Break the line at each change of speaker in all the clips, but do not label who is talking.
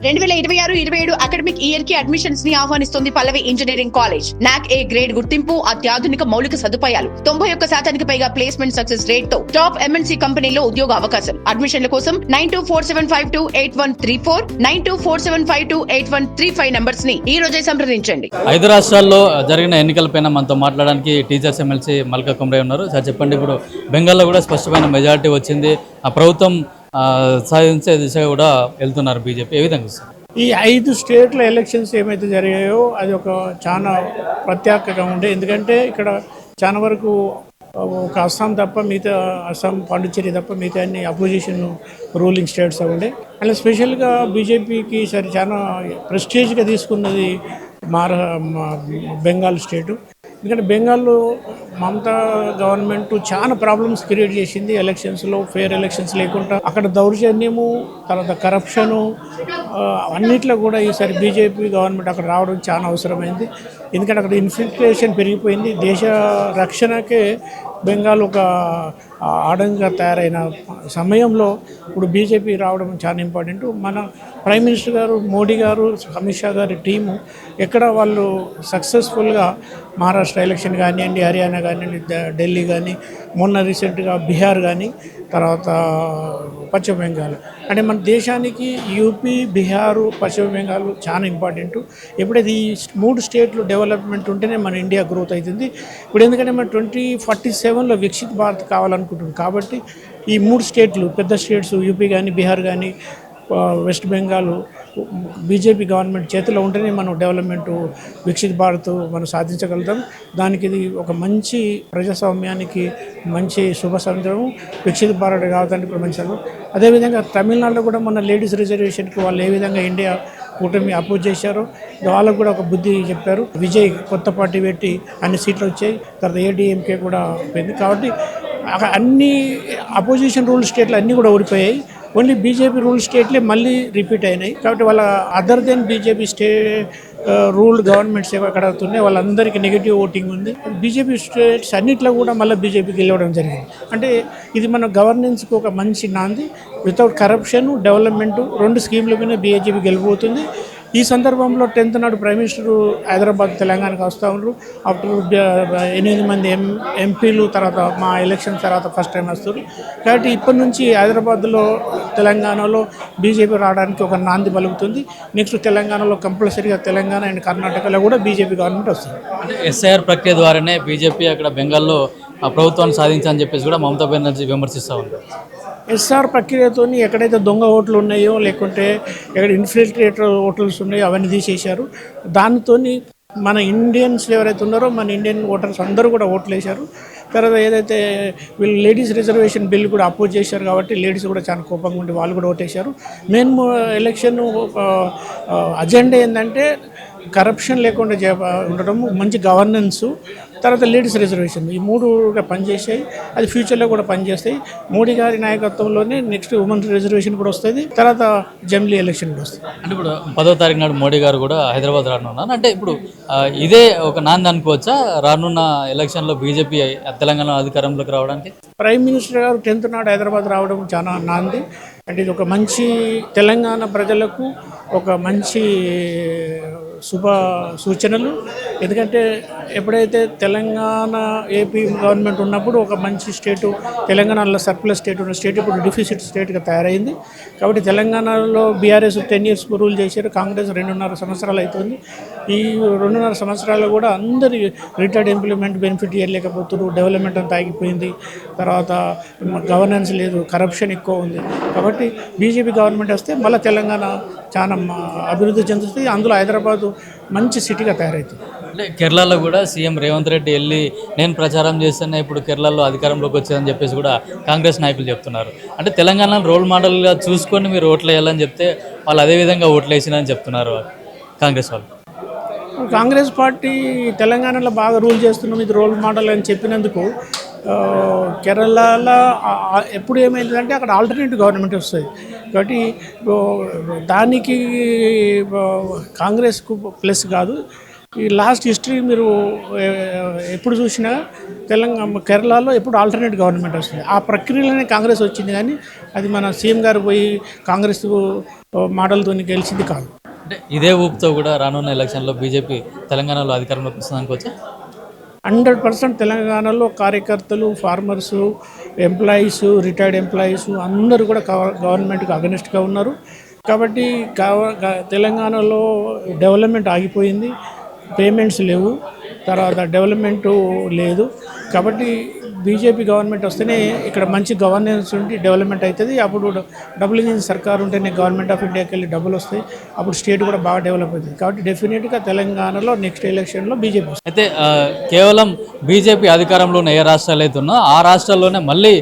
2026-27 academic year కి admissions ని ఆహ్వానిస్తుంది పల్లవి engineering college. నాక్ ఏ గ్రేడ్ గుర్తింపు, అత్యాధునిక మౌలిక సదుపాయాలు, 91% పైగా ప్లేస్మెంట్ సక్సెస్ రేట్ తో టాప్ ఎంఎన్సీ కంపెనీలో ఉద్యోగ అవకాశం. అడ్మిషన్ల కోసం 9247528134 9247528135 నంబర్స్ ని ఈ రోజే సంప్రదించండి.
5 రాష్ట్రాల్లో జరిగిన ఎన్నికలపైన మనతో మాట్లాడడానికి టీచర్స్ ఎమ్మెల్సీ మల్కా కుమ్రే ఉన్నారు. సార్ చెప్పండి, ఇప్పుడు బెంగాల్లో కూడా స్పష్టమైన మెజారిటీ వచ్చింది, ఆ ప్రభుత్వం సాధించే దిశగా కూడా వెళ్తున్నారు బీజేపీ. ఏ విధంగా సార్
ఈ 5 స్టేట్ల ఎలక్షన్స్ ఏమైతే జరిగాయో అది ఒక చాలా ప్రత్యేకంగా ఉండే, ఎందుకంటే ఇక్కడ చాలా వరకు ఒక అస్సాం తప్ప మిగతా అస్సాం, పాండిచ్చేరి తప్ప మిగతా అన్ని అపోజిషన్ రూలింగ్ స్టేట్స్ ఉండే. అలా స్పెషల్గా బీజేపీకి సరే చాలా ప్రెస్టీజ్గా తీసుకున్నది బెంగాల్ స్టేటు. ఎందుకంటే బెంగాల్లో మమతా గవర్నమెంట్ చాలా ప్రాబ్లమ్స్ క్రియేట్ చేసింది ఎలక్షన్స్లో. ఫెయిర్ ఎలక్షన్స్ లేకుండా అక్కడ దౌర్జన్యము, తర్వాత కరప్షను, అన్నిట్లో కూడా ఈసారి బీజేపీ గవర్నమెంట్ అక్కడ రావడం చాలా అవసరమైంది. ఎందుకంటే అక్కడ ఇన్ఫిల్ట్రేషన్ పెరిగిపోయింది. దేశ రక్షణకే బెంగాల్ ఒక ఆడంగా తయారైన సమయంలో ఇప్పుడు బీజేపీ రావడం చాలా ఇంపార్టెంట్. మన ప్రైమ్ మినిస్టర్ గారు, మోడీ గారు, అమిత్ షా గారి టీము ఎక్కడ వాళ్ళు సక్సెస్ఫుల్గా మహారాష్ట్ర ఎలక్షన్ కానివ్వండి, హర్యానా కానివ్వండి, ఢిల్లీ కానీ, మొన్న రీసెంట్గా బీహార్ కానీ, తర్వాత పశ్చిమ బెంగాల్, అంటే మన దేశానికి యూపీ, బీహారు, పశ్చిమ బెంగాల్ చాలా ఇంపార్టెంట్. ఎప్పుడైతే ఈ 3 స్టేట్లు డెవలప్మెంట్ ఉంటేనే మన ఇండియా గ్రోత్ అవుతుంది. ఇప్పుడు ఎందుకంటే మన 2047లో వికసిత్ భారత్ కావాలనుకుంటుంది. కాబట్టి ఈ 3 స్టేట్లు, పెద్ద స్టేట్స్ యూపీ కానీ, బీహార్ కానీ, వెస్ట్ బెంగాల్ బీజేపీ గవర్నమెంట్ చేతిలో ఉంటేనే మనం డెవలప్మెంట్, వికసిత్ భారత్ మనం సాధించగలుగుతాం. దానికి ఇది ఒక మంచి ప్రజాస్వామ్యానికి మంచి శుభ సందర్భం. వికసిత్ భారత్ కావడానికి కూడా మంచి సందర్భం. అదేవిధంగా తమిళనాడులో కూడా మన లేడీస్ రిజర్వేషన్కి వాళ్ళు ఏ విధంగా ఇండియా కూటమి అపోజ్ చేశారో వాళ్ళకు కూడా ఒక బుద్ధి చెప్పారు. విజయ్ కొత్త పార్టీ పెట్టి అన్ని సీట్లు వచ్చాయి. తర్వాత ఏడీఎంకే కూడా పోయింది. కాబట్టి అన్ని అపోజిషన్ రూల్ స్టేట్లు అన్నీ కూడా ఓడిపోయాయి. ఓన్లీ బీజేపీ రూల్ స్టేట్లే మళ్ళీ రిపీట్ అయినాయి. కాబట్టి వాళ్ళ other than BJP ruled governments ఎక్కడ అవుతున్నాయి వాళ్ళందరికీ నెగిటివ్ ఓటింగ్ ఉంది. బీజేపీ స్టేట్స్ అన్నింటిలో కూడా మళ్ళీ బీజేపీకి గెలవడం జరిగింది. అంటే ఇది మన గవర్నెన్స్కి ఒక మంచి నాంది. వితౌట్ కరప్షన్, డెవలప్మెంట్ 2 స్కీమ్ల మీద బీజేపీ గెలిపోతుంది. ఈ సందర్భంలో 10th నాడు ప్రైమ్ మినిస్టర్ హైదరాబాద్, తెలంగాణకు వస్తూ ఉన్నారు. ఆఫ్టర్ 8 మంది ఎంపీలు తర్వాత మా ఎలక్షన్ తర్వాత ఫస్ట్ టైం వస్తారు. కాబట్టి ఇప్పటి నుంచి హైదరాబాద్లో, తెలంగాణలో బీజేపీ రావడానికి ఒక నాంది పలుకుతుంది. నెక్స్ట్ తెలంగాణలో కంపల్సరీగా తెలంగాణ అండ్ కర్ణాటకలో కూడా బీజేపీ గవర్నమెంట్ వస్తుంది.
అంటే ఎస్ఐఆర్ ప్రక్రియ ద్వారానే బీజేపీ అక్కడ బెంగాల్లో ప్రభుత్వాన్ని సాధించాలని చెప్పేసి కూడా మమతా బెనర్జీ విమర్శిస్తూ ఉంటారు.
ఎస్ఆర్ ప్రక్రియతో ఎక్కడైతే దొంగ ఓట్లు ఉన్నాయో, లేకుంటే ఎక్కడ ఇన్ఫిల్ట్రేటర్ ఓటర్స్ ఉన్నాయో అవన్నీ తీసేశారు. దానితో మన ఇండియన్స్ ఎవరైతే ఉన్నారో మన ఇండియన్ ఓటర్స్ అందరూ కూడా ఓట్లు వేశారు. తర్వాత ఏదైతే వీళ్ళు లేడీస్ రిజర్వేషన్ బిల్ కూడా అపోజ్ చేశారు కాబట్టి లేడీస్ కూడా చాలా కోపంగా ఉండి వాళ్ళు కూడా ఓటేశారు. మెయిన్ ఎలక్షన్ అజెండా ఏంటంటే కరప్షన్ లేకుండా ఉండడము, మంచి గవర్నెన్స్, తర్వాత లేడీస్ రిజర్వేషన్, ఈ 3 పనిచేసాయి. అది ఫ్యూచర్లో కూడా పనిచేస్తాయి. మోడీ గారి నాయకత్వంలోనే నెక్స్ట్ ఉమెన్ రిజర్వేషన్ కూడా వస్తుంది. తర్వాత జమిలీ ఎలక్షన్ కూడా వస్తుంది.
అంటే ఇప్పుడు 10వ తారీఖు నాడు మోడీ గారు కూడా హైదరాబాద్ రానున్నారు. అంటే ఇప్పుడు ఇదే ఒక నాంది అనుకోవచ్చా రానున్న ఎలక్షన్లో బీజేపీ తెలంగాణ అధికారంలోకి రావడానికి?
ప్రైమ్ మినిస్టర్ గారు 10th నాడు హైదరాబాద్ రావడం చాలా నాంది. అంటే ఇది ఒక మంచి తెలంగాణ ప్రజలకు ఒక మంచి శుభ సూచనలు. ఎందుకంటే ఎప్పుడైతే తెలంగాణ, ఏపీ గవర్నమెంట్ ఉన్నప్పుడు ఒక మంచి స్టేటు, తెలంగాణలో సర్ప్లస్ స్టేట్ ఉన్న స్టేట్ ఇప్పుడు డిఫిసిట్ స్టేట్గా తయారైంది. కాబట్టి తెలంగాణలో బీఆర్ఎస్ 10 years రూల్ చేశారు, కాంగ్రెస్ 2.5 సంవత్సరాలు అవుతుంది. ఈ 2.5 సంవత్సరాలు కూడా అందరి రిటైర్డ్ ఎంప్లాయ్మెంట్ బెనిఫిట్ ఇవ్వలేకపోతున్నారు. డెవలప్మెంట్ అంతా ఆగిపోయింది. తర్వాత గవర్నెన్స్ లేదు, కరప్షన్ ఎక్కువ ఉంది. కాబట్టి బీజేపీ గవర్నమెంట్ వస్తే మళ్ళీ తెలంగాణ చాలా అభివృద్ధి చెందుతుంది. అందులో హైదరాబాదు మంచి సిటీగా తయారవుతుంది.
అంటే కేరళలో కూడా సీఎం రేవంత్ రెడ్డి వెళ్ళి నేను ప్రచారం చేస్తున్నా ఇప్పుడు కేరళలో అధికారంలోకి వచ్చేదని చెప్పేసి కూడా కాంగ్రెస్ నాయకులు చెప్తున్నారు. అంటే తెలంగాణలో రోల్ మోడల్గా చూసుకొని మీరు ఓట్లు వేయాలని చెప్తే వాళ్ళు అదేవిధంగా ఓట్లు వేసినని చెప్తున్నారు కాంగ్రెస్ వాళ్ళు.
కాంగ్రెస్ పార్టీ తెలంగాణలో బాగా రూల్ చేస్తున్నాం, ఇది రోల్ మోడల్ అని చెప్పినందుకు కేరళలో ఎప్పుడు ఏమైందంటే అక్కడ ఆల్టర్నేటివ్ గవర్నమెంట్ వస్తుంది. కాబట్టి దానికి కాంగ్రెస్కు ప్లస్ కాదు. ఈ లాస్ట్ హిస్టరీ మీరు ఎప్పుడు చూసినా కేరళలో ఎప్పుడు ఆల్టర్నేట్ గవర్నమెంట్ వస్తుంది. ఆ ప్రక్రియలోనే కాంగ్రెస్ వచ్చింది, కానీ అది మన సీఎం గారు పోయి కాంగ్రెస్ మాటలతో గెలిచింది కాదు.
అంటే ఇదే ఊపుతో కూడా రానున్న ఎలక్షన్లో బీజేపీ తెలంగాణలో అధికారంలోకి వస్తుంది అనుకోవచ్చా?
100% తెలంగాణలో కార్యకర్తలు, ఫార్మర్సు, ఎంప్లాయీస్, రిటైర్డ్ ఎంప్లాయీస్ అందరూ కూడా గవర్నమెంట్కి అగనెస్ట్గా ఉన్నారు. కాబట్టి తెలంగాణలో డెవలప్మెంట్ ఆగిపోయింది, పేమెంట్స్ లేవు, తర్వాత డెవలప్మెంటు లేదు. కాబట్టి బీజేపీ గవర్నమెంట్ వస్తేనే ఇక్కడ మంచి గవర్నెన్స్ ఉండి డెవలప్మెంట్ అవుతుంది. అప్పుడు డబ్బులు ఇచ్చిన సర్కారు ఉంటేనే గవర్నమెంట్ ఆఫ్ ఇండియాకి వెళ్ళి డబ్బులు వస్తాయి, అప్పుడు స్టేట్ కూడా బాగా డెవలప్ అవుతుంది. కాబట్టి డెఫినెట్గా తెలంగాణలో నెక్స్ట్ ఎలక్షన్లో బీజేపీ వస్తుంది.
అయితే కేవలం బీజేపీ అధికారంలో ఉన్న ఏ రాష్ట్రాలు అయితే ఉన్నా ఆ రాష్ట్రాల్లోనే మళ్ళీ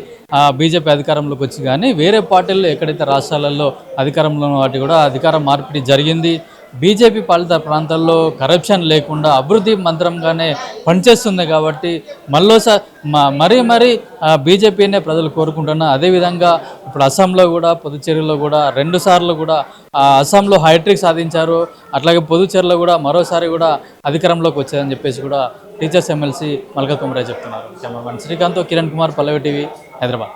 బీజేపీ అధికారంలోకి వచ్చి, కానీ వేరే పార్టీల్లో ఎక్కడైతే రాష్ట్రాలలో అధికారంలో ఉన్న వాటి కూడా అధికారం మార్పిడి జరిగింది. బీజేపీ పాలిత ప్రాంతాల్లో కరప్షన్ లేకుండా అభివృద్ధి మంత్రంగానే పనిచేస్తుంది. కాబట్టి మళ్ళీసారి మరీ బీజేపీనే ప్రజలు కోరుకుంటున్నారు. అదేవిధంగా ఇప్పుడు అస్సాంలో కూడా, పుదుచ్చేరిలో కూడా 2 సార్లు కూడా అస్సాంలో హ్యాట్రిక్ సాధించారు. అట్లాగే పుదుచ్చేరిలో కూడా మరోసారి కూడా అధికారంలోకి వచ్చారని చెప్పేసి కూడా టీచర్స్ ఎమ్మెల్సీ మల్కా కుమరే చెప్తున్నారు. కెమెరామెన్ శ్రీకాంత్, కిరణ్ కుమార్, పల్లవి టీవీ, హైదరాబాద్.